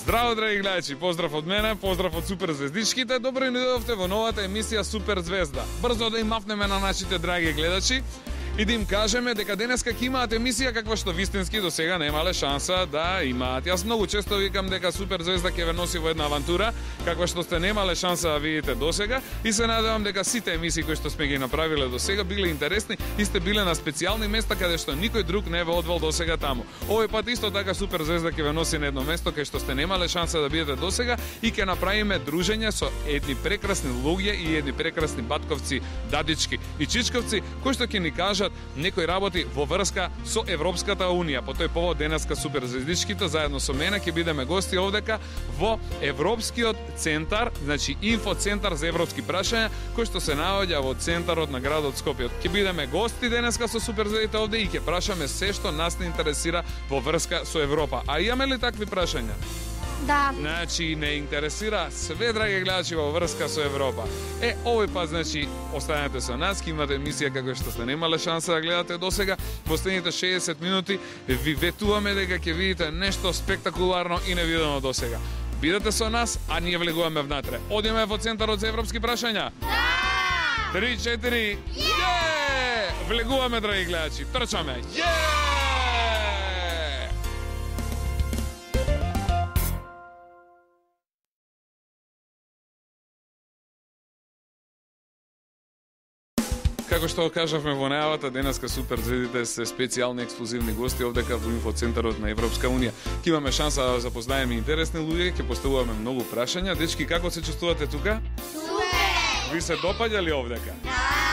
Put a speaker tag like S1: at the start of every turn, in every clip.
S1: Здраво, драги гледачи, поздрав од мене, поздрав од Супер звездичките. Добро ни дојдовте во новата емисија Супер звезда. Брзо да им мафнеме на нашите драги гледачи и да им кажеме дека денеска ќе имаат емисија каква што вистински до сега немале шанса да имаат. Јас многу често викам дека Супер звезда ќе ве носи во една авантура каква што сте немале шанса да видите до сега и се надевам дека сите емисии кои што сме ги направиле до сега биле интересни и сте биле на специјални места каде што никој друг не ве одвел до сега таму. Овој пат исто така Супер звезда ќе ве носи на едно место кај што сте немале шанса да бидете до сега и ќе направиме дружење со едни прекрасни луѓе и едни прекрасни батковци, дадички и чичковци кои што ќе ни кажат некои работи во врска со Европската Унија. По тој повод денеска Супер звездичките заедно со мене ќе бидеме гости овдека во Европскиот центар, значи инфоцентар за европски прашања, кој што се наоѓа во центарот на градот Скопје. Ќе бидеме гости денеска со Супер звездите овде и ќе прашаме се што нас не интересира во врска со Европа. А имаме ли такви прашања?
S2: Да.
S1: Значи, не интересира све, драги гледачи, во врска со Европа. Овој пат, значи, останете со нас, ќе имате емисија како што сте немале шанса да гледате досега. Во следните 60 минути ви ветуваме дека ќе видите нешто спектакуларно и невидено досега. Бидете со нас, а ние влегуваме внатре. Одиме во Центарот за европски прашања? Да! 3-4, влегуваме, драги гледачи, трчаме, Како што кажавме во најавата, денеска Супер звездите се специјални ексклузивни гости овдека во инфоцентарот на Европска Унија. Ќе имаме шанса да запознаеме интересни луѓе, ќе поставуваме многу прашања. Дечки, како се чувствувате тука?
S2: Супер!
S1: Ви се допаѓа ли овдека?
S2: Да!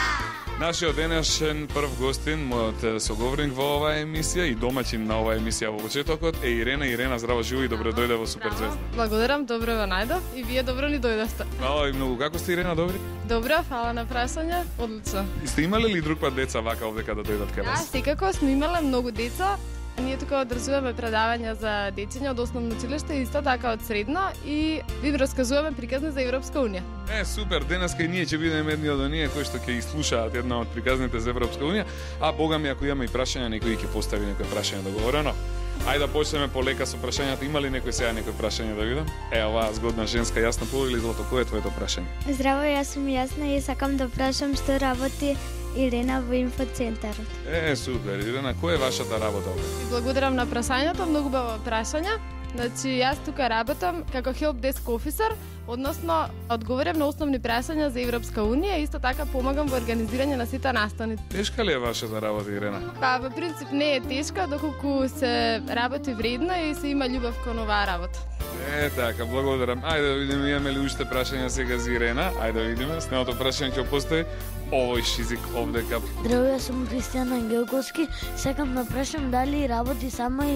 S1: Нашиот денешен прв гостин, мојот соговорник во оваа емисија и домаќин на оваа емисија во почетокот е Ирена. Ирена, здраво живо и добро дојде во Супер звезда.
S3: Благодарам, добро ве најдов и вие добро ни дојдовте.
S1: Фала и многу. Како сте, Ирена, добри?
S3: Добро, фала на прашање, одлично.
S1: И сте имале ли друг пат деца вака овдека да дојдат кај
S3: Да,
S1: вас?
S3: секако сме имале многу деца. Ние тука одржуваме предавања за дечиња од основно училиште, исто така од средно и ви расказуваме приказни за Европска Унија.
S1: Супер, денеска и ние ќе бидеме едни од оние кои што ќе изслушаат една од приказните за Европска Унија, а бога ми ако имаме и прашања, некој ќе постави некој прашање договорено. Ајде да почнеме полека со прашањата. Има ли некој сега некој прашање да видам? Оваа згодна женска јасна пол или злато, кој е твоето прашање?
S2: Здраво, јас сум Јасна и сакам да прашам што работи Ирена во инфоцентарот.
S1: Супер, Ирена, која е вашата работа овде?
S3: И благодарам на прашањето, многу убаво прашање. Значи, јас тука работам како help desk officer, односно одговарам на основни прашања за Европска Унија и исто така помагам во организирање на сите настани.
S1: Тешка ли е вашата работа, Ирена?
S3: Па, во принцип не е тешка, доколку се работи вредно и се има љубов кон оваа работа.
S1: Така, благодарам. Ајде да видиме, имаме ли уште прашања сега за Ирена? Ајде да видиме, следното прашање ќе постои овој шизик овдека.
S4: Здраво, јас сум Кристијан Ангелковски. Сакам да прашам дали работи сама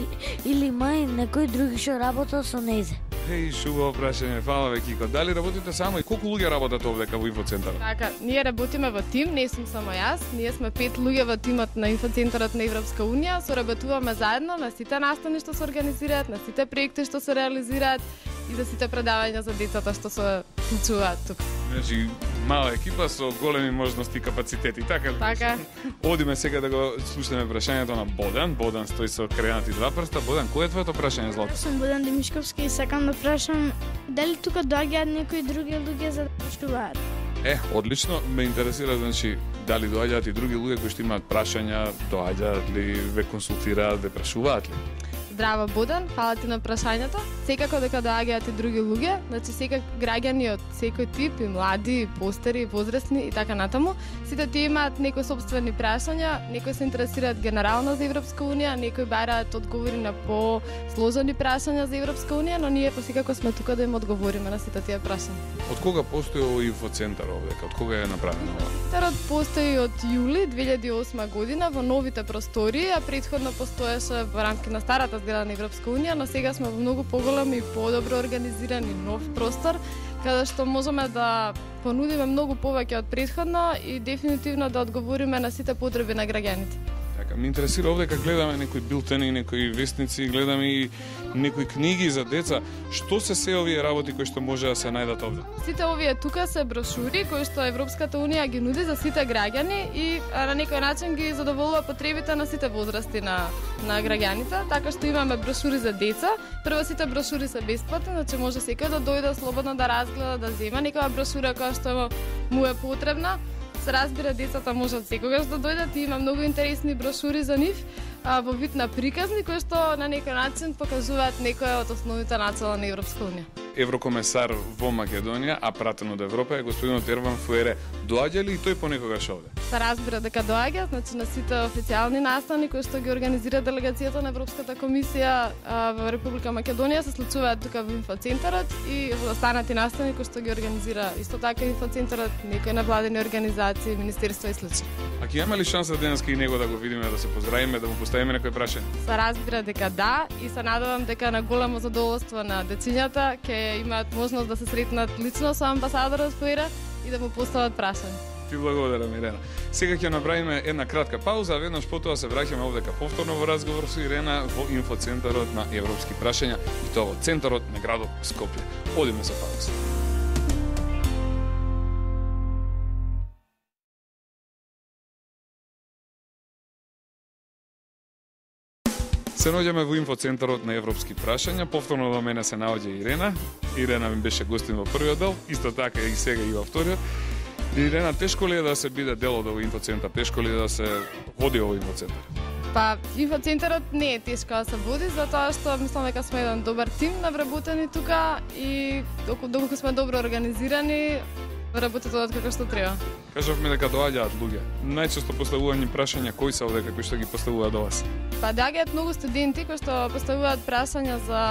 S4: или има и некој други што работел со незе.
S1: Шубаво прашање, фала ве, Кико. Дали работите само и колку луѓе работат овдека во инфоцентарот?
S3: Така, ние работиме во тим, не сум само јас. Ние сме 5 луѓе во тимот на инфоцентарот на Европска Унија. Соработуваме заедно на сите настани што се организираат, на сите проекти што се реализираат и за сите предавања за децата што се случуваат тука.
S1: Значи, мала екипа со големи можности и капацитети, така ли?
S3: Така.
S1: Одиме сега да го слушнеме прашањето на Бодан. Бодан стои со кренати два прста. Бодан, кој е твоето прашање, Злато?
S5: Сум Бодан Димишковски и сакам да прашам дали тука доаѓаат некои други луѓе за да прашуваат.
S1: Одлично. Ме интересира, значи, дали доаѓаат и други луѓе кои што имаат прашања, доаѓаат ли, ве консултираат, ве прашуваат ли?
S3: Здраво, Бодан, фала ти на прашањето. Секако дека доаѓаат и други луѓе, значи секако граѓани од секој тип, и млади, и постари, и возрастни и така натаму, сите тие имаат некои собствени прашања, некои се интересираат генерално за Европска Унија, некои бараат одговори на по-сложени прашања за Европска Унија, но ние посекако сме тука да им одговориме на сите тие прашања.
S1: Од кога постои овој инфоцентар овдека? Од кога е направено ова?
S3: Центарот постои од јули 2008 година во новите простории, а претходно постоеше во рамки на старата зграда на Европска Унија, но сега сме во многу поголем и подобро организиран и нов простор, каде што можеме да понудиме многу повеќе од претходно и дефинитивно да одговориме на сите потреби на граѓаните.
S1: Така, ме интересира овде кога гледаме некои билтени, некои вестници, гледаме и некои книги за деца, што се овие работи кои што може да се најдат овде?
S3: Сите овие тука се брошури кои што Европската унија ги нуди за сите граѓани и на некој начин ги задоволува потребите на сите возрасти на граѓаните, така што имаме брошури за деца. Прво сите брошури се бесплатни, значи може секој да дојде слободно да разгледа, да зема некоја брошура која што му е потребна. Се разбира, децата можат секогаш да дојдат и има многу интересни брошури за нив во вид на приказни кои што на некој начин покажуваат некоја од основните начала на Европска унија.
S1: Еврокомесар во Македонија, а пратен од Европа е господинот Ерван Фуере. Доаѓа ли и тој понекогаш овде?
S3: Се разбира дека доаѓа, значи на сите официјални настани кои што ги организира делегацијата на Европската комисија во Република Македонија се случуваат тука во инфоцентарот и во останати настани кои што ги организира исто така инфоцентарот, некои невладени организации, министерства и слично.
S1: А ќе има ли шанса денеска и него да го видиме, да се поздравиме, да му поставиме некој прашање?
S3: Се разбира дека да и се надевам дека на големо задоволство на дечињата ќе имаат можност да се сретнат лично со амбасадорот Фуере и да му постават прашање.
S1: Ти благодарам, Ирена. Сега ќе направиме една кратка пауза, а веднаш потоа се враќаме овдека повторно во разговор со Ирена во инфоцентарот на европски прашања и тоа во центарот на градот Скопје. Одиме со пауза. Се наоѓаме во инфоцентарот на европски прашања. Повторно до мене се наоѓа Ирена. Ирена ми беше гостин во првиот дел, исто така и сега и во вториот. Ирена, тешко ли е да се биде дел од овој инфоцентар? Тешко ли е да се води овој инфоцентар?
S3: Па, инфоцентарот не е тешко да се води, затоа што мислам дека сме еден добар тим на вработени тука и доколку сме добро организирани, работат како што треба.
S1: Кажавме дека доаѓаат луѓе. Најчесто поставување прашања кои се овде кои што ги поставуваат до вас?
S3: Па доаѓаат многу студенти кои што поставуваат прашања за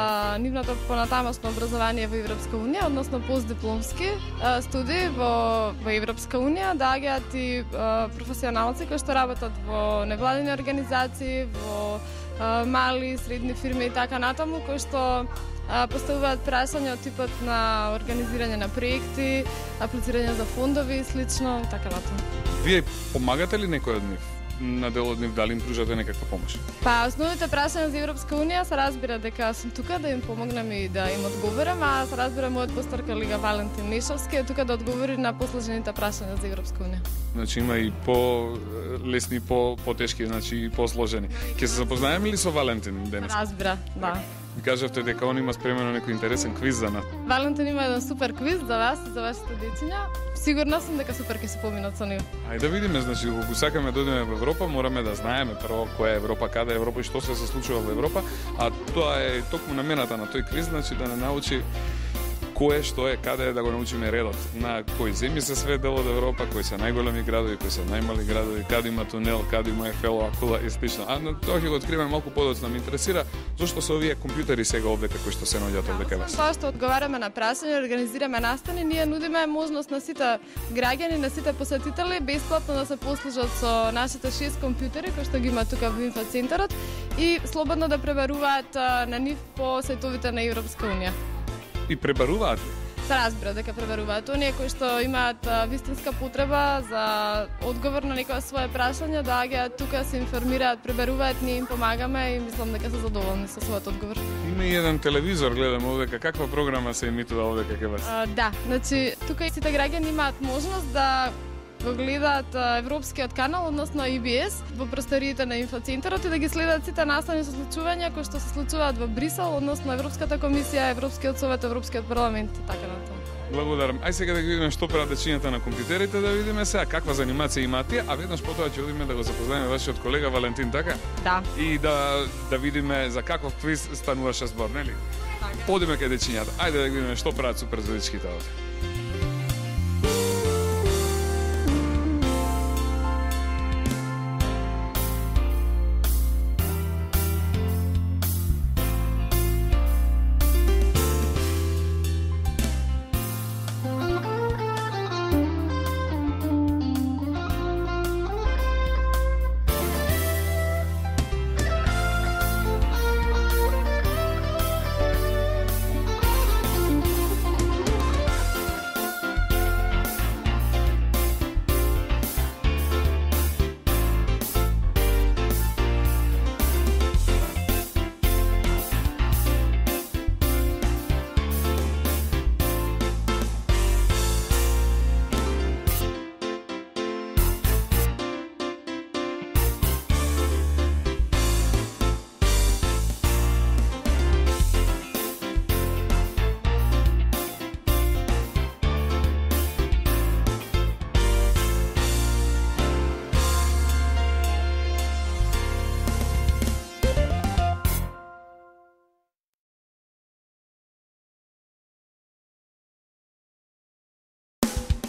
S3: нивното понатамосно образование во Европска унија, односно постдипломски студии во Европска унија. Доаѓаат и професионалци кои што работат во невладени организации, во мали и средни фирми и така натаму, кои што поставуваат прашања од типот на организирање на проекти, аплицирање за фондови и слично, така натаму.
S1: Вие помагате ли некој од нив? На дел од нив, дали им пружате некаква помош?
S3: Па, основните прашања за Европска унија се разбира дека сум тука да им помогнам и да им одговорам, а се разбира мојот постар колега Валентин Нешовски е тука да одговори на посложените прашања за Европска унија.
S1: Значи има и по-лесни, по-тешки, значи и по-сложени. Ќе се запознаеме ли со Валентин денес?
S3: Разбира, да.
S1: Кажавте дека он има спремено некој интересен квиз за нас.
S3: Валентин има еден супер квиз за вас и за вашите дечиња. Сигурна сум дека супер ќе се поминат со него.
S1: Ајде да видиме, значи ако сакаме да одиме во Европа, мораме да знаеме прво која е Европа, каде е Европа и што се случува во Европа, а тоа е токму намената на тој квиз, значи да не научи кое, што е, каде е, да го научиме редот. На кои земји се све дел од Европа, кои се најголеми градови, кои се најмали градови, каде има тунел, каде има Ефелова кула и слично. А тоа ќе го откриваме малку подоцна. Ме интересира зошто се овие компјутери сега овде кои што се наоѓаат овде кај вас.
S3: Тоа што одговараме на прашања, организираме настани, ние нудиме можност на сите граѓани, на сите посетители бесплатно да се послужат со нашите 6 компјутери кои што ги има тука во инфоцентарот и слободно да пребаруваат на нив по сајтовите на Европска унија.
S1: И пребаруваат?
S3: Се разбира дека пребаруваат. Оние кои што имаат вистинска потреба за одговор на некоја свое прашање, доаѓаат тука, се информираат, пребаруваат, ние им помагаме и мислам дека се задоволни со својот одговор.
S1: Има и еден телевизор, гледам овдека. Каква програма се емитува овдека кај вас?
S3: Да, значи тука сите граѓани имаат можност да го гледаат европскиот канал, односно EBS, во просториите на инфоцентарот и да ги следат сите настани со случувања кои што се случуваат во Брисел, односно Европската комисија, Европскиот совет, Европскиот парламент и така натаму.
S1: Благодарам. Ај сега да ги видиме што прават дечињата на компјутерите, да видиме сега каква занимација имаат тие, а веднаш потоа ќе одиме да го запознаеме вашиот колега Валентин, така?
S3: Да.
S1: И да видиме за каков квиз стануваше збор, нели?
S3: Така.
S1: Одиме кај дечињата. Ајде да видиме што прават суперзвездичките овде.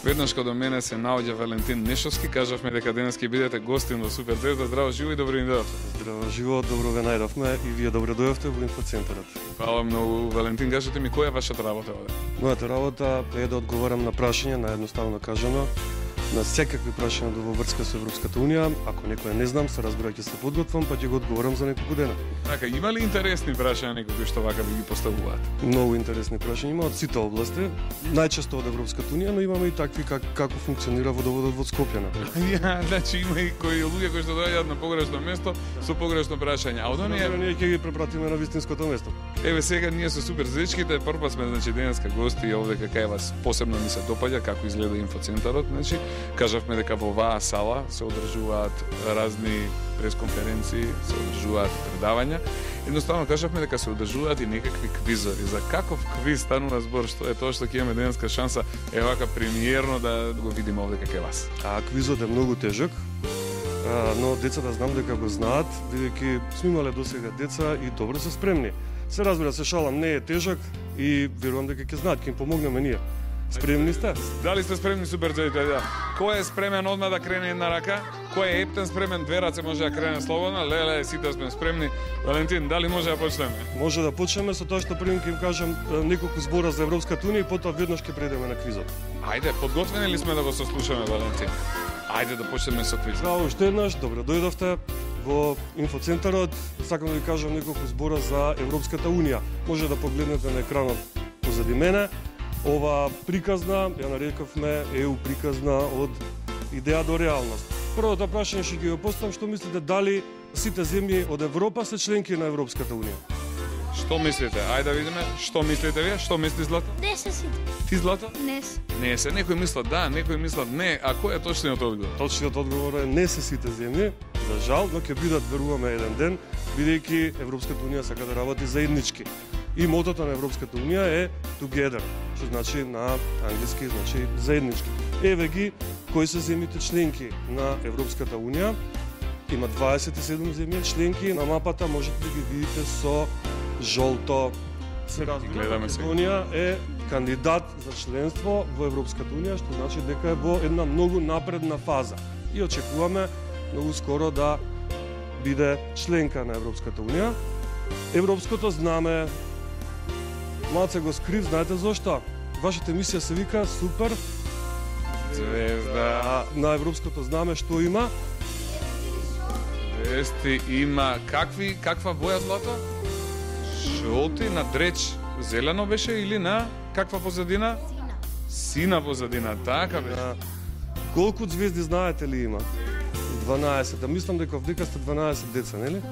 S1: Веднаш кога до мене се наоѓа Валентин Нешовски, кажавме дека денес ќе бидете гостин во Супер Звезда. Здраво, живо и добро ни дојдовте.
S6: Здраво, живо, добро ве најдовме и вие добро дојдовте во инфоцентарот.
S1: Фала многу, Валентин, кажете ми која е вашата работа овде?
S6: Мојата работа е да одговарам на прашања, наедноставно кажано, на секакви прашања во врска со Европската Унија. Ако некој не знам, се разбира ќе се подготвам, па ќе го одговорам за неколку дена.
S1: Така, има ли интересни прашања некои што вака ви ги поставуваат?
S6: Многу интересни прашања има од сите области, најчесто од Европската Унија, но имаме и такви како функционира водоводот во Скопје, например.
S1: Ја, значи има и кои луѓе кои што доаѓаат на погрешно место со погрешно прашање. А од оние
S6: ние ќе ги препратиме на вистинското место.
S1: Еве сега ние со Супер Звечките прв сме значи денеска гости овде кај вас. Посебно ми се допаѓа како изгледа инфоцентарот, значи кажавме дека во оваа сала се одржуваат разни пресконференции, се одржуваат предавања. Едноставно кажавме дека се одржуваат и некакви квизори. За каков квиз станува збор, што е тоа што ќе имаме денеска шанса е вака премиерно да го видиме овде кај вас.
S6: А квизот е многу тежок, но децата знам дека го знаат, бидејќи сме имале досега деца и добро се спремни. Се разбира, се шалам, не е тежок и верувам дека ќе знаат, ќе им помогнеме ние. Спремни сте?
S1: Дали сте спремни, Супер Звезда? Да. Кој е спремен одма да крене една рака? Кој е ептен спремен, две раце може да крене слободно? Леле, сите сме спремни. Валентин, дали може да почнеме?
S6: Може да почнеме со тоа што првим ќе им кажам неколку збора за Европската Унија и потоа веднаш ќе преидеме на квизот.
S1: Ајде, подготвени ли сме да го сослушаме, Валентин? Ајде да почнеме со квизот.
S6: Здраво, уште еднаш, добро дојдовте во инфоцентарот. Сакам да ви кажам неколку збора за Европската Унија. Може да погледнете на екранот позади мене. Ова приказна, ја нарековме ЕУ приказна од идеја до реалност. Првото прашање што ќе го поставам, што мислите дали сите земји од Европа се членки на Европската Унија?
S1: Што мислите? Ајде да видиме. Што мислите вие? Што мисли Злато?
S5: Не се сите.
S1: Ти, Злато?
S5: Не се.
S1: Не се. Некои мислат да, некои мислат не. А кој е точниот одговор?
S6: Точниот одговор е не се сите земји, за жал, но ќе бидат, веруваме, еден ден, бидејќи Европската Унија сака да работи заеднички. И мотото на Европската Унија е together, што значи на англиски значи заеднички. Еве ги кои се земјите членки на Европската Унија. Има 27 земји членки, на мапата можете да ги видите со жолто. Се разбира, Македонија е кандидат за членство во Европската Унија, што значи дека е во една многу напредна фаза. И очекуваме многу скоро да биде членка на Европската Унија. Европското знаме малце го скрив, знаете зошто? Вашата емисија се вика Супер
S1: Звезда.
S6: На Европското знаме што има?
S1: Вести има каква боја, Злато? Жолти на дреч. Зелено беше или на каква позадина? Сина позадина, така беше.
S6: Колку звезди знаете ли има? 12. Да мислам дека вдека сте 12 деца, нели?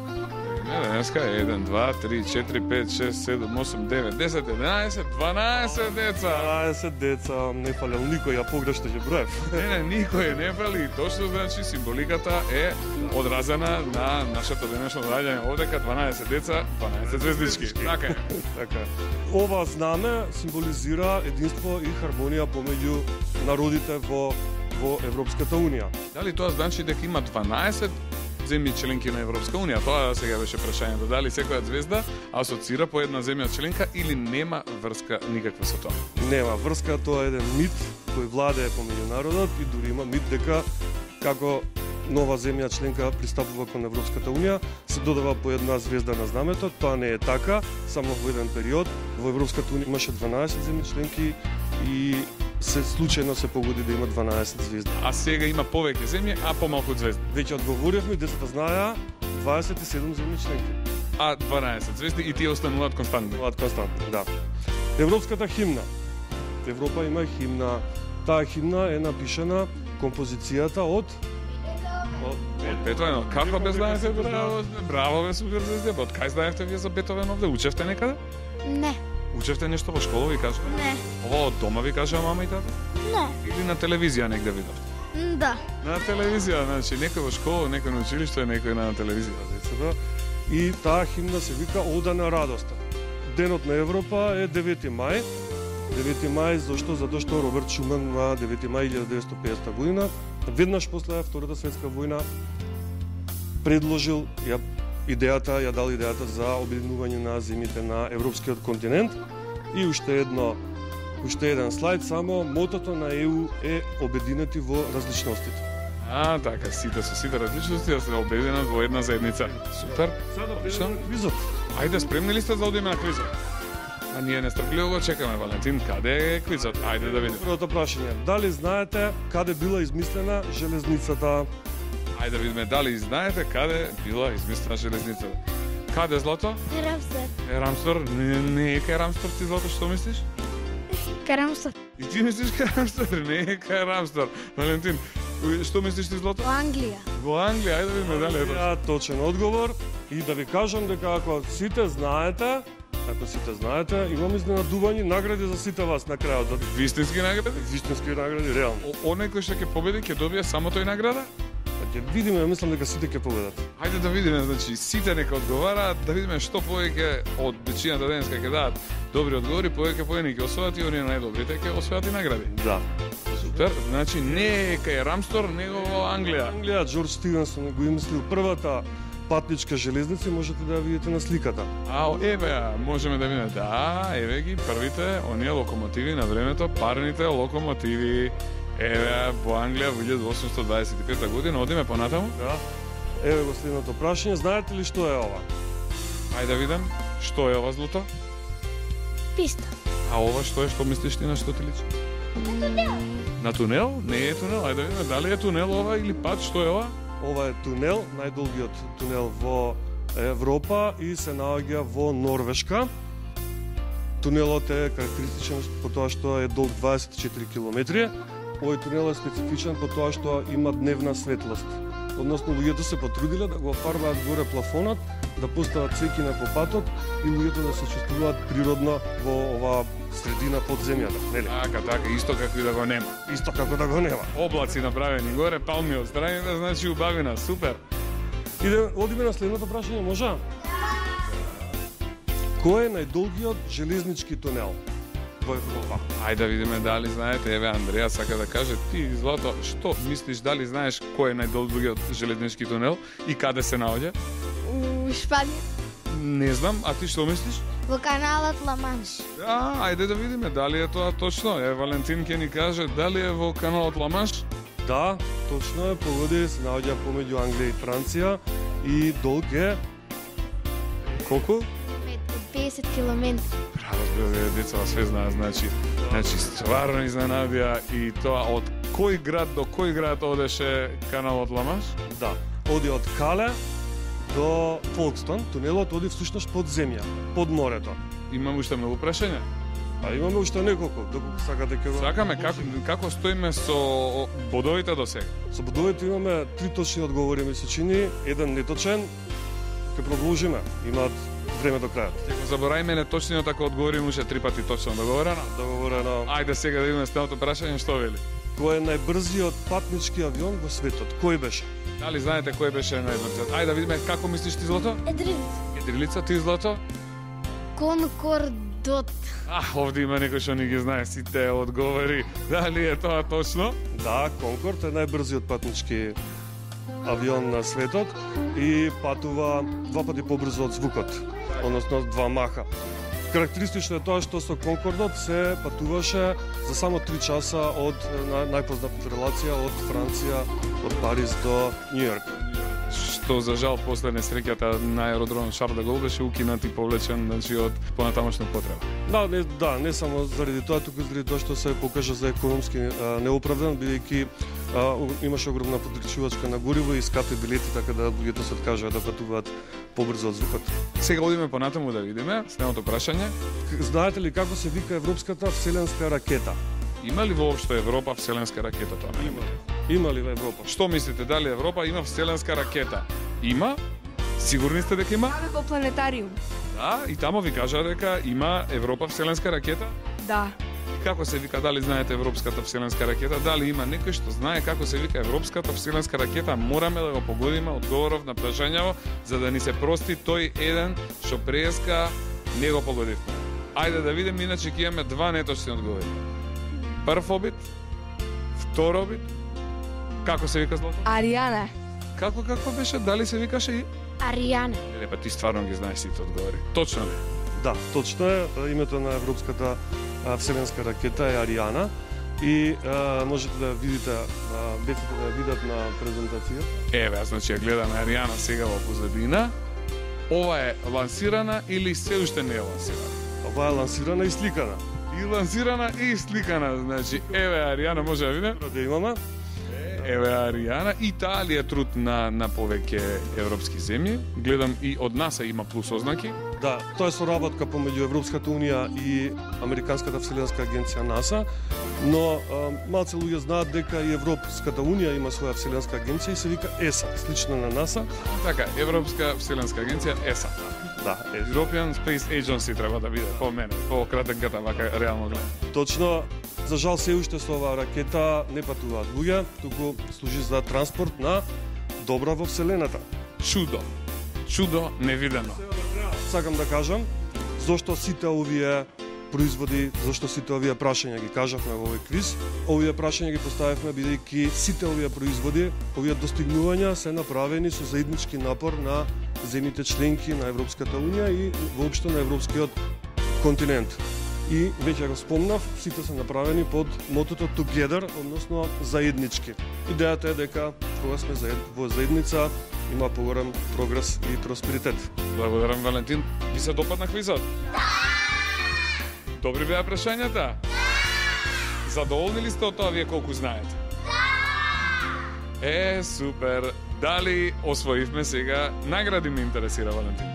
S1: Не, денеска е 1, 2, 3, 4, 5, 6, 7, 8, 9, 10, 11, 12 деца.
S6: 12 деца, не фалел никој, ја погрешно ќе броев.
S1: Не, никој не фали. Точно значи символиката е одразена на нашето денешно доаѓање овдека 12 деца, 12 звездички. Така е.
S6: Така. Ова знаме символизира единство и хармонија помеѓу народите во Европската Унија.
S1: Дали тоа значи дека има 12 земји членки на Европска Унија? Тоа сега беше прашањето. Дали секоја звезда асоцира по една земја членка или нема врска никаква со тоа?
S6: Нема врска, тоа е еден мит кој владее помеѓу народот и дури има мит дека како нова земја членка пристапува кон Европската Унија, се додава по една звезда на знамето. Тоа не е така, само во еден период. Во Европската Унија имаше 12 земји членки и се случајно се погоди да има 12 звезди.
S1: А сега има повеќе земји, а помалку звезди.
S6: Веќе одговоривме, децата знаеа 27 земји членки.
S1: А 12 звезди и тие остануваат константни.
S6: Остануваат константни, да. Европската химна. Европа има химна. Таа химна е напишана композицијата од
S1: Бетовен. Каква бе знаете? Браво бе, Супер Звезда. Од кај знаевте вие за Бетовен овде? Учевте некаде?
S5: Не.
S1: Учевте нешто во школа, ви кажа?
S5: Не.
S1: Ова од дома ви кажа мама и тата?
S5: Не.
S1: Или на телевизија негде видов?
S5: Да.
S1: На телевизија, значи некој во школа, некој на училиште, некој на телевизија.
S6: децата. И таа химна се вика Ода на радоста. Денот на Европа е 9 мај. 9 мај зашто? Затоа што Роберт Шуман на 9 мај 1950 година, веднаш после Втората светска војна, предложил ја дал идејата за обединување на земјите на европскиот континент. И уште едно уште еден слайд, само мотото на ЕУ е обединети во различностите.
S1: Така, сите со сите различности да се обединат во една заедница. Супер.
S6: Сега да
S1: Што?
S6: преминеме на квизот.
S1: Ајде, спремни ли сте за одиме на квизот? А ние нестрпливо го чекаме, Валентин. Каде е квизот? Ајде да видиме.
S6: Првото прашање, дали знаете каде била измислена железницата?
S1: Ајде да видиме дали знаете каде била измислена железницата. Каде, Злато?
S2: Рамстер.
S1: Рамстор? Не е кај Рамстор, ти, Злато, што мислиш?
S5: Карамстор.
S1: И ти мислиш кај Рамстор? Не е кај Рамстор. Валентин, што мислиш ти, Злато?
S2: Во Англија.
S1: Во Англија, ајде да видиме дали е тоа.
S6: Точен одговор. И да ви кажам дека ако сите знаете, имам изненадување награди за сите вас на крајот.
S1: Вистински награди?
S6: Вистински награди, реално.
S1: Оној кој што ќе победи ќе добие само тој награда?
S6: Ќе видиме, мислам дека сите ќе победат.
S1: Хајде да видиме, значи сите нека одговараат, да видиме што повеќе од većината денеска ќе дадат добри одговори, повеќе ќе освојат и оние најдобрите ќе освојат и награди.
S6: Да.
S1: Супер, значи не е кај Рамстор, него во Англија.
S6: Англија, Џорџ Стивенсон го измислил првата патничка железница, можете да ја видите на сликата.
S1: Еве ја, можеме да видиме. Да, еве ги првите оние локомотиви на времето, парните локомотиви. Еве во Англија во 1825 година, одиме понатаму.
S6: Да. Еве го следното прашање, знаете ли што е ова?
S1: Ајде да видам, што е ова, Злато?
S2: Писта.
S1: А ова што е, што мислиш ти, на што ти личи? На тунел? Не е тунел, ајде да видиме дали е тунел ова или пат, што е ова?
S6: Ова е тунел, најдолгиот тунел во Европа и се наоѓа во Норвешка. Тунелот е карактеристичен по тоа што е долг 24 километри. Овој тунел е специфичен по тоа што има дневна светлост. Односно, луѓето се потрудиле да го офарбаат горе плафонот, да постават цекина по патот и луѓето да се чувствуваат природно во оваа средина под земјата, нели?
S1: Така, исто како и да го нема.
S6: Исто како да го нема.
S1: Облаци направени горе, палми отстранени, значи убавина, супер.
S6: Одиме на следното прашање, може? Кој е најдолгиот железнички тунел во Европа?
S1: Ајде да видиме дали знаете, еве Андреја сака да каже, ти, Злато, што мислиш, дали знаеш кој е најдолгиот железнички тунел и каде се наоѓа?
S5: У Шпанија.
S1: Не знам, а ти што мислиш?
S2: Во каналот Ла-Манш.
S1: Ајде да видиме дали е тоа точно. Валентин ќе ни каже дали е во каналот Ла-Манш.
S6: Да, точно е, погоди, се наоѓа помеѓу Англија и Франција и долг е колку?
S2: 50 километри.
S1: Разбира, деца све знаат, значи стварно изненадија и тоа од кој град до кој град одеше каналот Ла-Манш?
S6: Да, оди од Кале до Фолкстон. Тунелот оди всушност под земја, под морето.
S1: Имам уште многу прашања.
S6: Имаме уште неколку, доколку сакате ќе го...
S1: Сакаме, како стоиме со бодовите до сега?
S6: Со бодовите имаме 3 точни одговори, ми се чини, еден неточен. Ќе продолжиме, имаат време до крајот.
S1: Ќе го заборајме неточниот ако одговориме уште 3 пати точно договорено.
S6: Договорено.
S1: Ајде сега да видиме следното прашање, што вели?
S6: Кој е најбрзиот патнички авион во светот? Кој беше?
S1: Дали знаете кој беше најбрзиот? Ајде да видиме како мислиш ти, Злато?
S2: Едрилица.
S1: Едрилица, ти, Злато?
S2: Конкордот.
S1: Овде има некој што не ги знае сите одговори. Дали е тоа точно?
S6: Да, Конкорд е најбрзиот патнички авион на светот и патува 2 пати побрзо од звукот, односно 2 маха. Карактеристично е тоа што со Конкордот се патуваше за само 3 часа од најпознатата релација од Франција, од Париз до Њујорк.
S1: Што за жал после несреќата на аеродромот Шарл де Гол беше укинат и повлечен, значи од понатамошна потреба.
S6: Не само заради тоа, туку заради тоа што се покажа за економски неоправдан, бидејќи имаше огромна потребувачка на гориво и скапи билети, така да луѓето се откажаа да патуваат побрзо од звукот.
S1: Сега одиме понатаму да видиме следното прашање.
S6: Знаете ли како се вика Европската вселенска ракета?
S1: Има ли воопшто Европа вселенска ракета, тоа нема?
S6: Има ли во Европа?
S1: Што мислите, дали Европа има вселенска ракета? Има? Сигурни сте дека има?
S3: Во планетариум.
S1: Да, и тамо ви кажа дека има Европа вселенска ракета?
S3: Да.
S1: Како се вика, дали знаете Европската вселенска ракета? Дали има некој што знае како се вика Европската вселенска ракета? Мораме да го погодиме одговоров на прашањето, за да ни се прости тој еден што преска не го погодивме. Ајде да видиме, иначе ќе имаме 2 неточни одговори. Прв обид, втор обид. Како се вика, Злато?
S3: Ариана.
S1: Како беше? Дали се викаше и?
S2: Аријана.
S1: Па ти стварно ги знаеш сите одговори. Точно ли?
S6: Да, точно е. Името на Европската вселенска ракета е Ариана и можете да видите децата да ја видат на презентација.
S1: Еве, значи ја гледаме Ариана сега во позадина. Ова е лансирана или се уште не е лансирана?
S6: Ова е лансирана и сликана.
S1: И лансирана и сликана, значи еве Ариана, може да видиме?
S6: Да имаме.
S1: Еве Ариана, и таа ли е труд на повеќе европски земји? Гледам и од НАСА има плюс ознаки.
S6: Да, тоа е соработка помеѓу Европската унија и Американската вселенска агенција НАСА, но малце луѓе знаат дека и Европската унија има своја вселенска агенција и се вика ЕСА, слична на НАСА.
S1: Така, Европска вселенска агенција ЕСА.
S6: Да,
S1: European Space Agency треба да биде по мене, по кратенката вака реално гледам.
S6: Точно. За жал се уште со оваа ракета не патуваат луѓе, туку служи за транспорт на добра во вселената.
S1: Чудо. Чудо невидено.
S6: Сакам да кажам зошто сите овие производи, зошто сите овие прашања ги кажавме во овој квиз. Овие прашања ги поставивме бидејќи сите овие производи, овие достигнувања се направени со заеднички напор на земјите членки на Европската унија и воопшто на европскиот континент. И веќе го спомнав, сите се направени под мотото Together, односно заеднички. Идејата е дека кога сме во заедница има поголем прогрес и просперитет.
S1: Благодарам, Валентин. Ви се допадна квизот? Добри беа прашањата? Задоволни ли сте од тоа вие колку знаете? Супер. Дали освоивме сега награди, ме интересира, Валентин?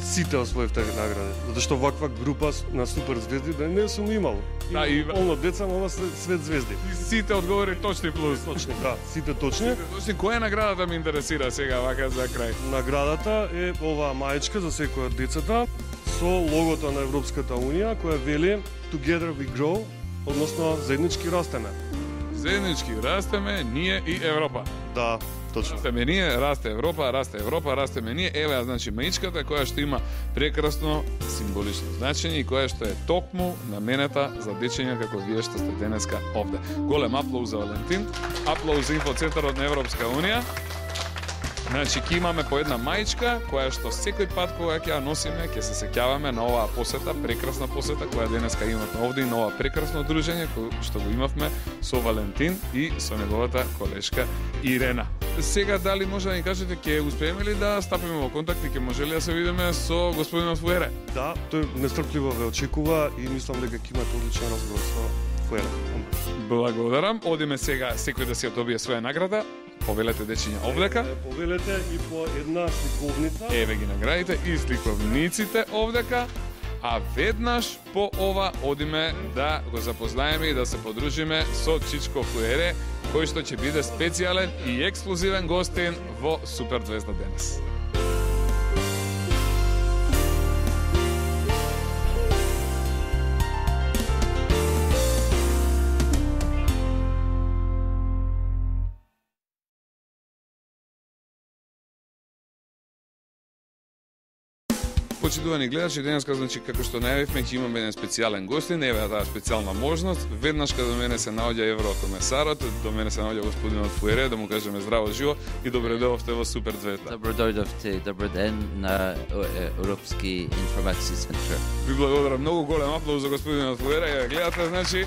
S6: Сите освоивте награди, затоа што ваква група на суперзвезди да не сум имал.
S1: Да, и
S6: полно деца, ова свет звезди.
S1: И сите одговори точни плюс.
S6: Точни, да, сите точни.
S1: Точни, која е наградата ме интересира сега вака за крај?
S6: Наградата е оваа маечка за секој од децата со логото на Европската унија која вели Together we grow, односно заеднички растеме.
S1: Заеднички растеме ние и Европа.
S6: Да, точно.
S1: Растеме ние, расте Европа, растеме ние. Еве, значи маичката која што има прекрасно символично значење и која што е токму наменета за дечиња како вие што сте денеска овде. Голем аплауз за Валентин, аплауз за инфоцентарот на Европска унија. Значи, ќе имаме по една маичка, која што секој пат кога ќе ја носиме, ќе се сеќаваме на оваа посета, прекрасна посета, која денеска имавме овде и на ова прекрасно дружење, што го имавме со Валентин и со неговата колешка Ирена. Сега, дали може да ни кажете, ќе успееме ли да стапиме во контакт и ќе може ли да се видиме со господинот Фуере?
S6: Да, тој нестрпливо ве очекува и мислам дека ќе имате одличен разговор со Фуере.
S1: Благодарам. Одиме сега секој да си ја добие своја награда. Повелете дечиња овдека.
S6: Повелете и по една сликовница.
S1: Еве ги наградите и сликовниците овдека. А веднаш по ова одиме да го запознаеме и да се подружиме со Чичко Фуере, кој што ќе биде специјален и ексклузивен гостин во Суперзвезда денес. Почитувани гледачи, денеска, значи, како што најавивме, ќе имаме еден специјален гостин, еве таа специјална можност. Веднаш кога до мене се наоѓа еврокомесарот, до мене се наоѓа господинот Фуере, да му кажеме здраво живо и добре дојдовте во Суперзвезда.
S7: Добро дојдовте, добар ден на Европски информација центар.
S1: Ви благодарам, многу голем аплауз за господинот Фуере, ја гледате, значи.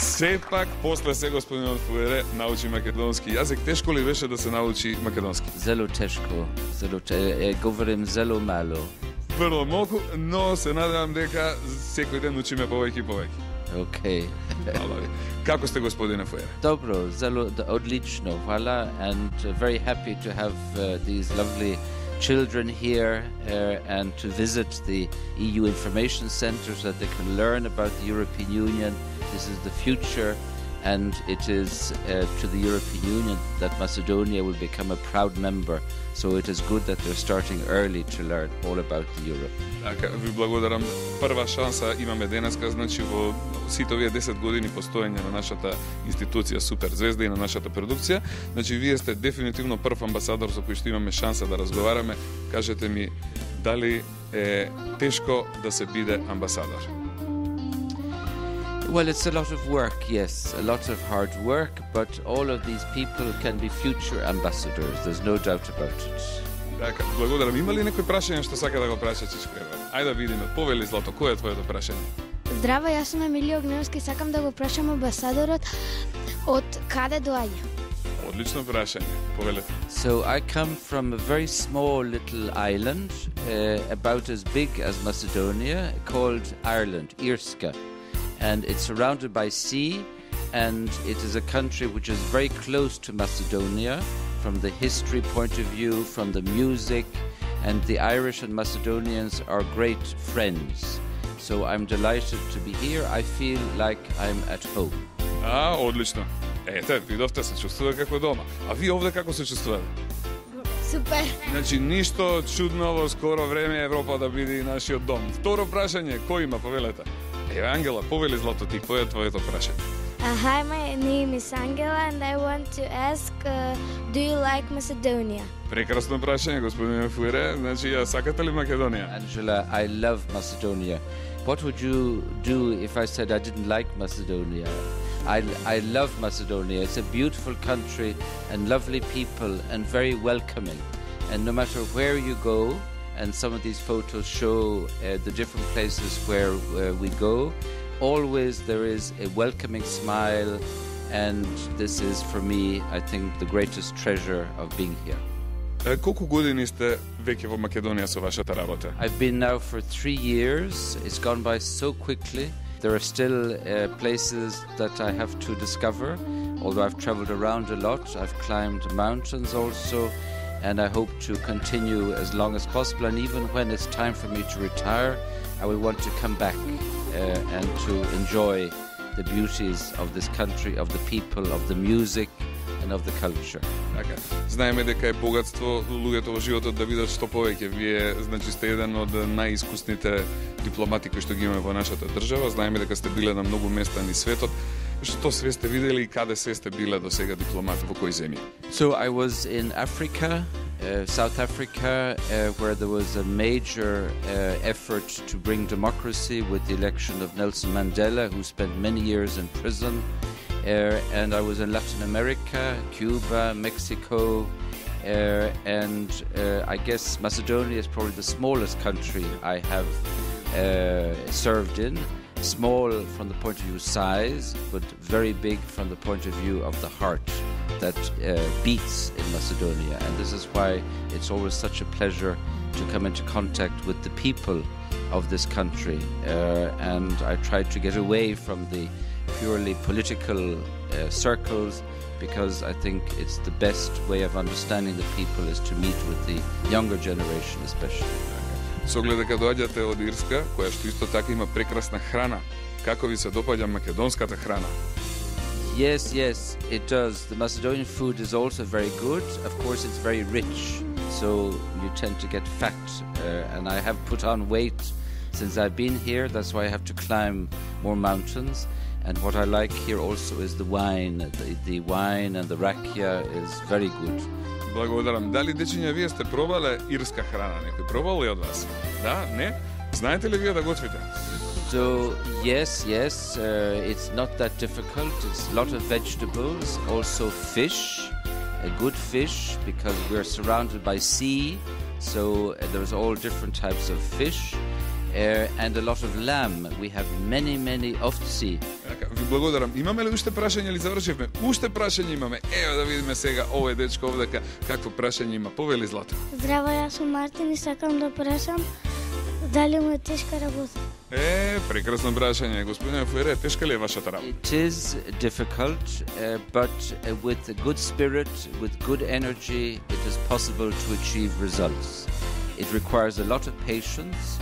S1: Сепак, после се господинот Фуере научи македонски јазик. Тешко ли беше да се научи македонски?
S7: Зело тешко, говорим зело мало.
S1: Прво малку, но се надевам дека секој ден учиме повеќе и повеќе.
S7: Океј.
S1: Хвала ви. Како сте, господине Фуере?
S7: Добро, зело одлично, hvala, and very happy to have these lovely children here and to visit the EU Information Center so that they can learn about the European Union. This is the future, and it is to the European Union that Macedonia will become a proud member. So it is good that they're starting early to learn all about the Europe.
S1: Така, ви благодарам. Прва шанса имаме денеска, значи во сите овие 10 години постоење на нашата институција Суперзвезда и на нашата продукција. Значи, вие сте дефинитивно прв амбасадор со кој што имаме шанса да разговараме. Кажете ми, дали е тешко да се биде амбасадор?
S7: Well, it's a lot of work, yes, a lot of hard work, but all of these people can be future ambassadors, there's no doubt about it.
S1: Така, благодарам. Има ли некој прашање што сака да го праша Чичко? Ајде да видиме, повели Злато, кој е твоето прашање?
S5: Здраво, јас сум Емилија Огневски, сакам да го прашам амбасадорот од каде доаѓа?
S1: Одлично прашање, повелете.
S7: So I come from a very small little island, about as big as Macedonia, called Ireland, Irska. And it's surrounded by sea, and it is a country which is very close to Macedonia from the history point of view, from the music, and the Irish and Macedonians are great friends. So I'm delighted to be here. I feel like I'm at home.
S1: Одлично. Ете, видовте, се чувствува како дома. А ви овде како се чувствувате?
S5: Супер.
S1: Значи, ништо чудно во скоро време Европа да биде нашиот дом. Второ прашање, кој има, повелете? Еве, Ангела, повели Злато ти, кој е твоето прашање?
S2: Hi, my name is Angela and I want to ask, do you like Macedonia?
S1: Прекрасно прашање, господин Фуере. Значи, ја сакате ли Македонија?
S7: Angela, I love Macedonia. What would you do if I said I didn't like Macedonia? I love Macedonia. It's a beautiful country and lovely people and very welcoming. And no matter where you go, and some of these photos show the different places where we go, always there is a welcoming smile, and this is for me, I think, the greatest treasure of being here.
S1: Колку години сте веќе во Македонија со вашата работа?
S7: I've been now for 3 years. It's gone by so quickly. There are still places that I have to discover, although I've traveled around a lot. I've climbed mountains also, and I hope to continue as long as possible. And even when it's time for me to retire, I will want to come back and to enjoy the beauties of this country, of the people, of the music, and of the culture.
S1: Така. Знаеме дека е богатство луѓето во животот да видат што повеќе. Вие, значи, сте еден од најискусните дипломати кои што ги имаме во нашата држава. Знаеме дека сте биле на многу места низ светот. Што све сте видели и каде се сте биле до сега дипломати, во кои земји?
S7: So I was in Africa, South Africa, where there was a major effort to bring democracy with the election of Nelson Mandela, who spent many years in prison. And I was in Latin America, Cuba, Mexico, and I guess Macedonia is probably the smallest country I have served in. Small from the point of view size, but very big from the point of view of the heart that beats in Macedonia. And this is why it's always such a pleasure to come into contact with the people of this country. And I try to get away from the purely political circles, because I think it's the best way of understanding the people is to meet with the younger generation especially.
S1: Со оглед дека доаѓате од Ирска, која што исто така има прекрасна храна. Како ви се допаѓа македонската храна?
S7: Yes, it does. The Macedonian food is also very good. Of course, it's very rich, so you tend to get fat. And I have put on weight since I've been here. That's why I have to climb more mountains. And what I like here also is the wine. The wine and the rakia is very good.
S1: Благодарам. Дали, дечиња, вие сте пробале ирска храна? Некој пробал ли од вас? Да? Не? Знаете ли вие да готвите?
S7: So, yes, it's not that difficult. It's a lot of vegetables, also fish, a good fish, because we're surrounded by sea, so there's all different types of fish, and a lot of lamb. We have many овци.
S1: Ви благодарам. Имаме ли уште прашање или завршивме? Уште прашање имаме. Ево да видиме сега овој дечко овде какво прашање има. Повели, Злато.
S2: Здраво, јас сум Мартин и сакам да прашам дали му е тешка работа.
S1: Прекрасно прашање. Господине Фуере, тешка ли е вашата работа?
S7: It is difficult, but with a good spirit, with good energy, it is possible to achieve results. It requires a lot of patience,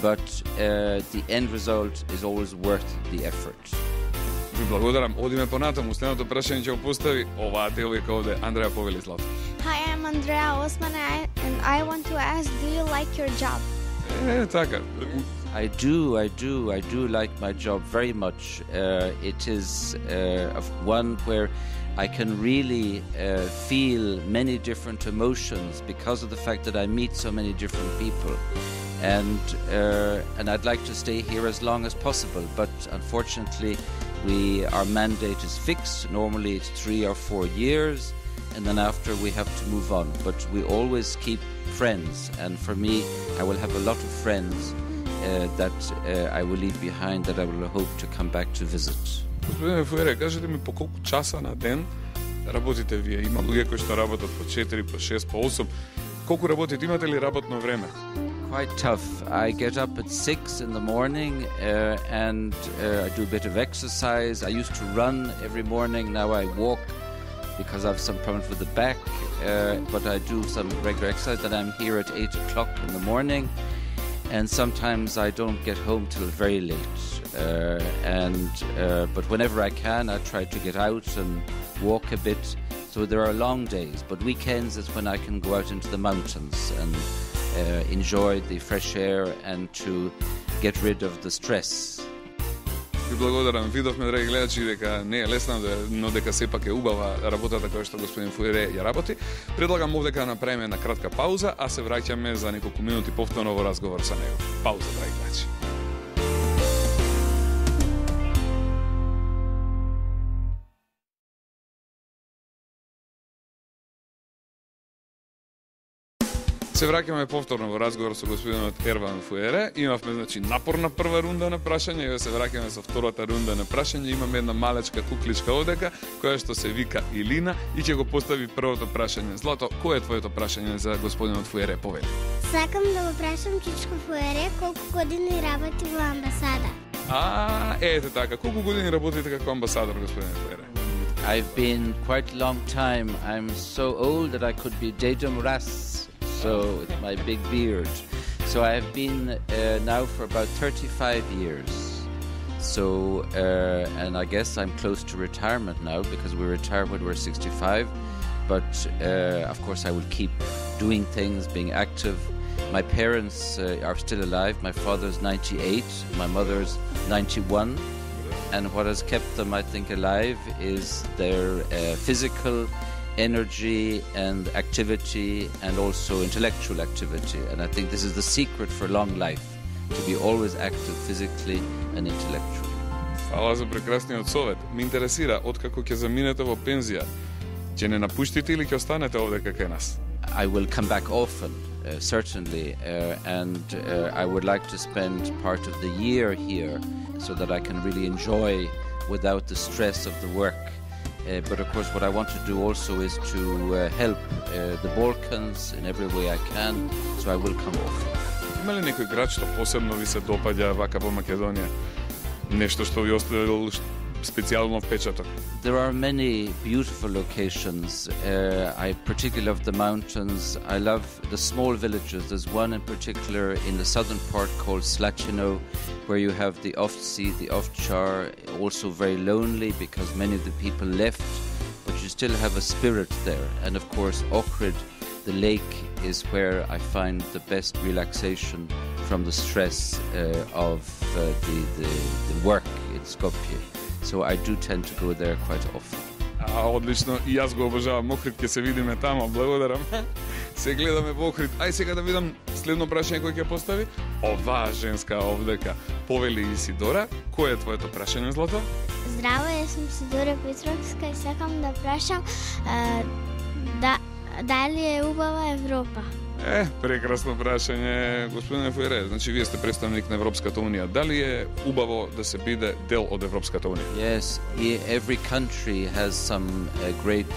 S7: but the end result is always worth the effort.
S1: Ви благодарам. Одиме понатаму. Следното прашање ќе го постави оваа девојка овде. Андреа, повели, Злато.
S5: Hi, I'm Andrea Osman and I want to ask, do you like your job?
S1: Така.
S7: I do like my job very much. It is one where I can really feel many different emotions because of the fact that I meet so many different people. And I'd like to stay here as long as possible, but unfortunately our mandate is fixed. Normally it's 3 or 4 years, and then after we have to move on. But we always keep friends, and for me, I will have a lot of friends that I will leave behind, that I will hope to come back to visit.
S1: Господине Фуере, кажете ми по колку часа на ден работите вие? Има луѓе кои што работат по 4, по 6, по 8. Колку работите? Имате ли работно време?
S7: Quite tough. I get up at 6 in the morning and I do a bit of exercise. I used to run every morning. Now I walk because I have some problems with the back. But I do some regular exercise. Then I'm here at 8 o'clock in the morning. And sometimes I don't get home till very late. But whenever I can, I try to get out and walk a bit. So there are long days. But weekends is when I can go out into the mountains and enjoy the fresh air and to get rid of the stress.
S1: Ви благодарам. Видовме, драги гледачи, дека не е лесно, но дека сепак е убава работата која што господин Фуере ја работи. Предлагам овде дека направиме една кратка пауза, а се враќаме за неколку минути повторно во разговор со него. Пауза, драги гледачи. Се враќаме повторно во разговор со господинот Ерван Фуере. Имавме напорна прва рунда на прашање и се враќаме со втората рунда на прашање. Имаме една малечка кукличка одека која што се вика Илина и ќе го постави првото прашање. Злато, кое е твоето прашање за господинот Фуере? Повели.
S8: Сакам да го прашам Чичко Фуере колку години работи во амбасада.
S1: Ете така. Колку години работите како амбасадор, господин Фуере?
S7: I've been quite a long time. I'm so old that I could be Dedum Ras. So with my big beard. So I have been now for about 35 years. So, and I guess I'm close to retirement now because we retire when we're 65. But of course I will keep doing things, being active. My parents are still alive. My father's 98, my mother's 91. And what has kept them, I think, alive is their physical energy and activity and also intellectual activity. And I think this is the secret for long life, to be always active physically and intellectually.
S1: Фала за прекрасниот совет. Ме интересира, откако ќе заминете во пензија, ќе не напуштите или ќе останете овде кај нас?
S7: I will come back often, certainly, and I would like to spend part of the year here so that I can really enjoy without the stress of the work. But of course what I want to do also is to help the Balkans in every way I can, so I will come often.
S1: Има ли некој град што посебно ви се допаѓа вака во Македонија? Нешто што ви оставил специјално впечаток?
S7: There are many beautiful locations. I particularly love the mountains. I love the small villages. There's one in particular in the southern part called Slatino, where you have the Ovci, the Ovčar, also very lonely because many of the people left, but you still have a spirit there. And of course Ohrid, the lake, is where I find the best relaxation from the stress of the work in Skopje. So I do tend to go there quite often.
S1: Одлично, и јас го обожавам Охрид, ќе се видиме тамо, благодарам. Се гледаме во Охрид. Ај сега да видам следно прашање кој ќе постави. Оваа женска овдека, повели Исидора. Кој е твоето прашање, Злато?
S8: Здраво, јас сум Сидора Петровска и сакам да прашам дали е убава Европа?
S1: Прекрасно прашање, господине Фуере. Значи, вие сте представник на Европската Унија. Дали е убаво да се биде дел од Европската Унија?
S7: Yes, every country has some great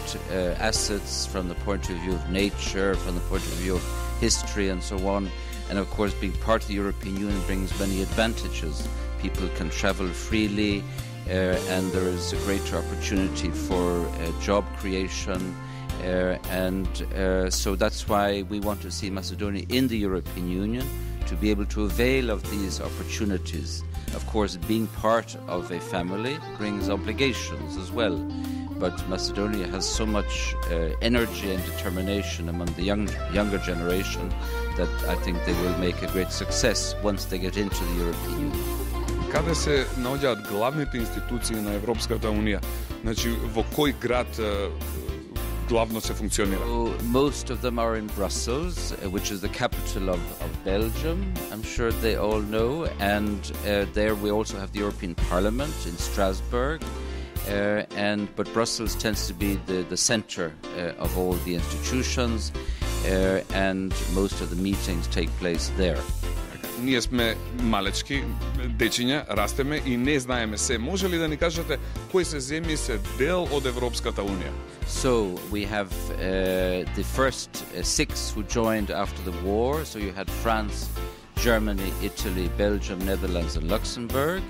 S7: assets from the point of view of nature, from the point of view of history and so on. And of course, being part of the European Union brings many advantages. People can travel freely and there is a greater opportunity for job creation. So that's why we want to see Macedonia in the European Union, to be able to avail of these opportunities. Of course, being part of a family brings obligations as well, but Macedonia has so much energy and determination among the younger generation that I think they will make a great success once they get into the European Union.
S1: Каде се наоѓаат главните институции на Европската Унија? Значи, во кој град главно се функционира?
S7: Most of them are in Brussels, which is the capital of Belgium. I'm sure they all know. And there we also have the European Parliament in Strasbourg. But Brussels tends to be the center of all the institutions, and most of the meetings take place there.
S1: ние сме малечки дечиња, растеме и не знаеме се. Може ли да ни кажете кои се земји се дел од Европската унија?
S7: So we have the first six who joined after the war. So you had France, Germany, Italy, Belgium, Netherlands and Luxembourg.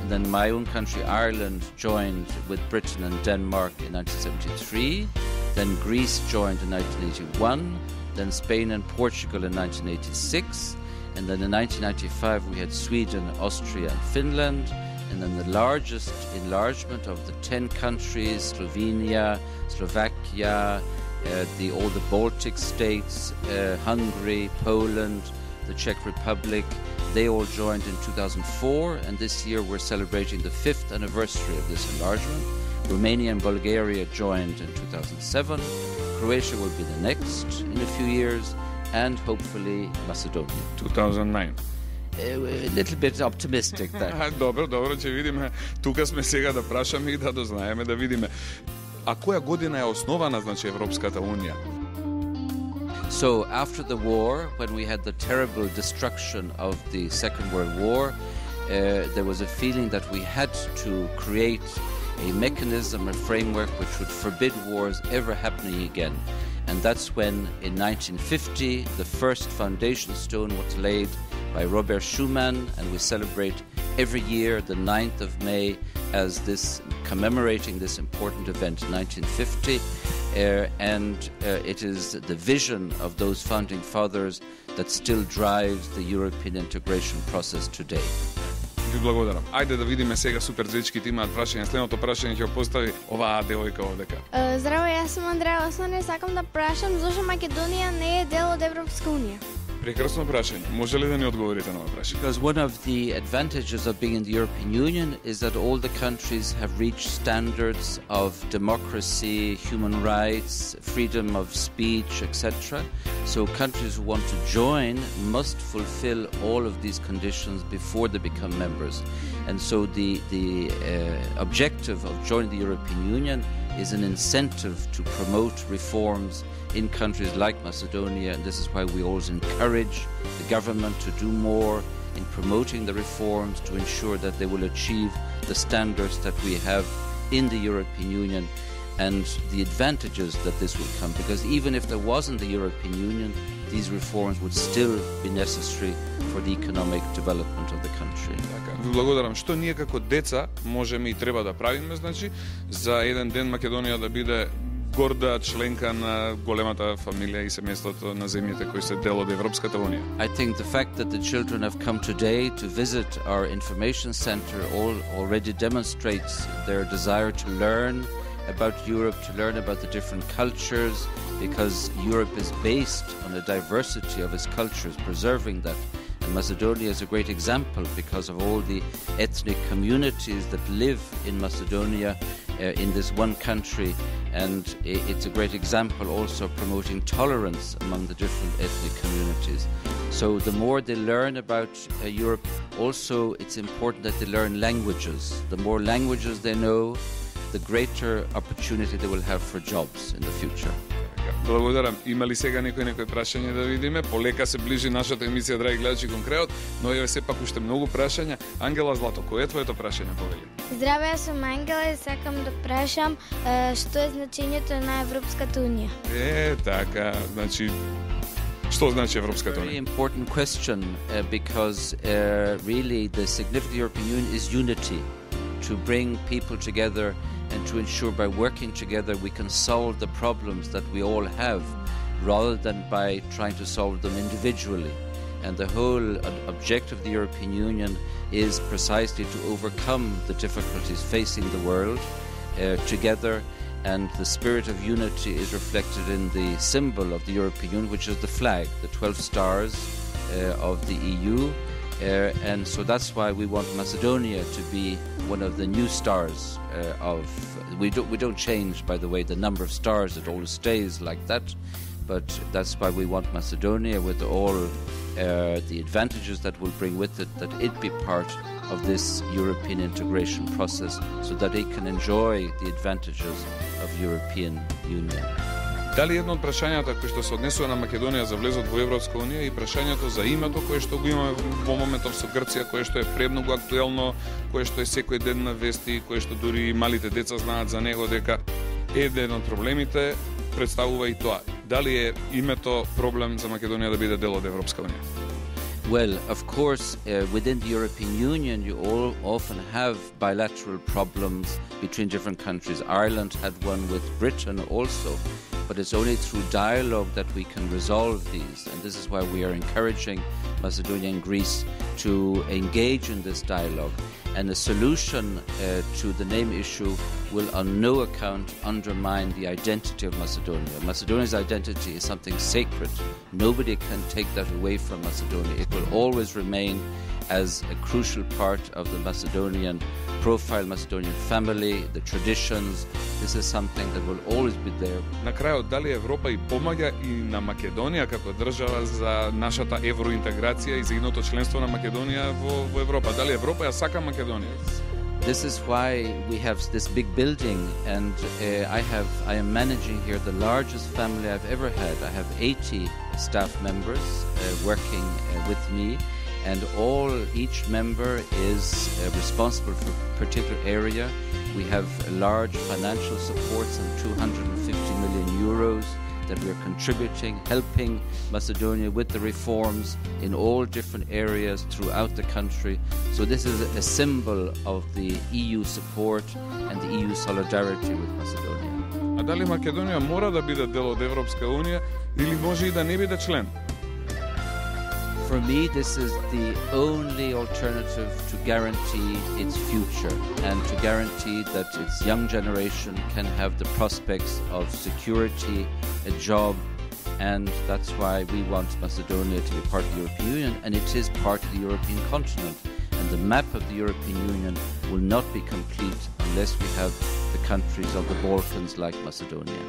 S7: And then my own country, Ireland, joined with Britain and Denmark in 1973. Then Greece joined in 1981. Then Spain and Portugal in 1986. And then in 1995 we had Sweden, Austria and Finland. And then the largest enlargement of the 10 countries, Slovenia, Slovakia, all the Baltic states, Hungary, Poland, the Czech Republic, they all joined in 2004, and this year we're celebrating the 5th anniversary of this enlargement. Romania and Bulgaria joined in 2007, Croatia will be the next in a few years, and hopefully Macedonia.
S1: 2009.
S7: A little bit optimistic there.
S1: Добро, ќе видиме. Тука сме сега да прашаме и да дознаеме, да видиме. А која година е основана, значи, Европската унија?
S7: So after the war, when we had the terrible destruction of the Second World War, there was a feeling that we had to create a mechanism, a framework which would forbid wars ever happening again. And that's when, in 1950, the first foundation stone was laid by Robert Schuman, and we celebrate every year the 9th of May as this commemorating this important event, 1950. It is the vision of those founding fathers that still drives the European integration process today.
S1: Ви благодарам. Ајде да видиме сега супер звечките имаат прашање. Следното прашање ќе го постави оваа девојка овдека.
S5: Здраво, јас сум Андреја Османе, сакам да прашам зошто Македонија не е дел од Европска унија?
S1: Прекрасно прашање. Може ли да ни одговорите на ова прашање?
S7: Because one of the advantages of being in the European Union is that all the countries have reached standards of democracy, human rights, freedom of speech, etc. So countries who want to join must fulfill all of these conditions before they become members. And so the objective of joining the European Union is an incentive to promote reforms in countries like Macedonia, and this is why we always encourage the government to do more in promoting the reforms to ensure that they will achieve the standards that we have in the European Union and the advantages that this will come, because even if there wasn't the European Union, these reforms would still be necessary for the economic development of the country.
S1: Ви благодарам. Што ние како деца можеме и треба да правиме, значи, за еден ден Македонија да биде горда членка на големата фамилија и семејството на земјите кои се дел од Европската унија?
S7: I think the fact that the children have come today to visit our information center already demonstrates their desire to learn about Europe, to learn about the different cultures, because Europe is based on a diversity of its cultures, preserving that. And Macedonia is a great example because of all the ethnic communities that live in Macedonia in this one country, and it's a great example also of promoting tolerance among the different ethnic communities. So the more they learn about Europe, also it's important that they learn languages. The more languages they know, the greater opportunity they will have for jobs in the future.
S1: Благодарам. Има ли сега некој прашање да видиме? Полека се ближи нашата емисија, драги гледачи, кон крајот, но е сепак уште многу прашања. Ангела Злато, кој е твоето прашање, повели?
S2: Здраве, јас сум Ангела и сакам да прашам што е значењето на Европската унија.
S1: Така, значи што значи Европската
S7: Very
S1: унија?
S7: important question because really the significance of the European Union is unity, to bring people together and to ensure by working together we can solve the problems that we all have rather than by trying to solve them individually. And the whole objective of the European Union is precisely to overcome the difficulties facing the world together, and the spirit of unity is reflected in the symbol of the European Union, which is the flag, the 12 stars of the EU. And so that's why we want Macedonia to be one of the new stars we don't change, by the way, the number of stars. It always stays like that, but that's why we want Macedonia, with all the advantages that will bring with it, that it be part of this European integration process so that it can enjoy the advantages of European Union.
S1: Дали едно од прашањата кои што се однесува на Македонија за влезот во Европска унија и прашањето за името кое што го имаме во моментов со Грција, кое што е премногу актуелно, кое што е секој ден на вести, кое што дури малите деца знаат за него, дека еден од проблемите представува и тоа. Дали е името проблем за Македонија да биде дел од Европска унија?
S7: Well, of course, within the European Union, you all often have bilateral problems between different countries. Ireland had one with Britain also, but it's only through dialogue that we can resolve these. And this is why we are encouraging Macedonia and Greece to engage in this dialogue. And a solution to the name issue will on no account undermine the identity of Macedonia. Macedonia's identity is something sacred. Nobody can take that away from Macedonia. It will always remain as a crucial part of the Macedonian profile, Macedonian family, the traditions. This is something that will always be there.
S1: На крајот, дали Европа и помаѓа и на Македонија како држава за нашата евроинтеграција и за едното членство на Македонија во Европа? Дали Европа ја сака Македонија?
S7: This is why we have this big building, and I am managing here the largest family I've ever had. I have 80 staff members working with me, and each member is responsible for a particular area. We have large financial support, some 250 million euros that we are contributing, helping Macedonia with the reforms in all different areas throughout the country. So this is a symbol of the EU support and the EU solidarity with Macedonia.
S1: А дали Македонија мора да биде дел од Европска унија или може и да не биде член?
S7: For me, this is the only alternative to guarantee its future and to guarantee that its young generation can have the prospects of security, a job, and that's why we want Macedonia to be part of the European Union, and it is part of the European continent. And the map of the European Union will not be complete unless we have the countries of the Balkans like Macedonia.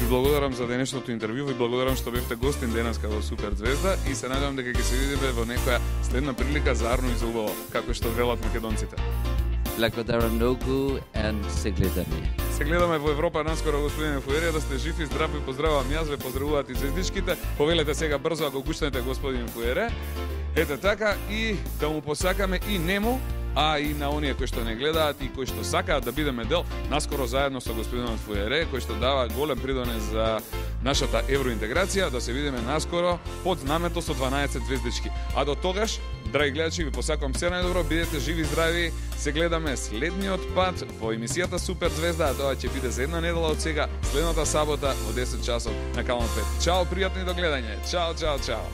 S1: Ви благодарам за денешното интервју, ви благодарам што бевте гостин денеска во Супер Звезда и се надевам дека ќе се видиме во некоја следна прилика заарно и за убаво, како што велат македонците.
S7: Благодарам многу and се гледаме.
S1: Се гледаме во Европа наскоро, господине Фуерија, да сте жив и здрав, ви поздравувам јас, ве поздравуваат и звездичките. Повелете сега брзо, ако гуштнете господин Фуере. Ете така и да му посакаме и нему, а и на оние кои што не гледаат и кои што сакаат да бидеме дел, наскоро заедно со господинот Фуере, кој што дава голем придонес за нашата евроинтеграција, да се видиме наскоро под знамето со 12 звездички. А до тогаш, драги гледачи, ви посакувам се најдобро, бидете живи и здрави. Се гледаме следниот пат во емисијата Супер Звезда, а тоа ќе биде за една недела од сега, следната сабота во 10 часот на Канал 5. Чао, пријатни до гледање. Чао, чао, чао.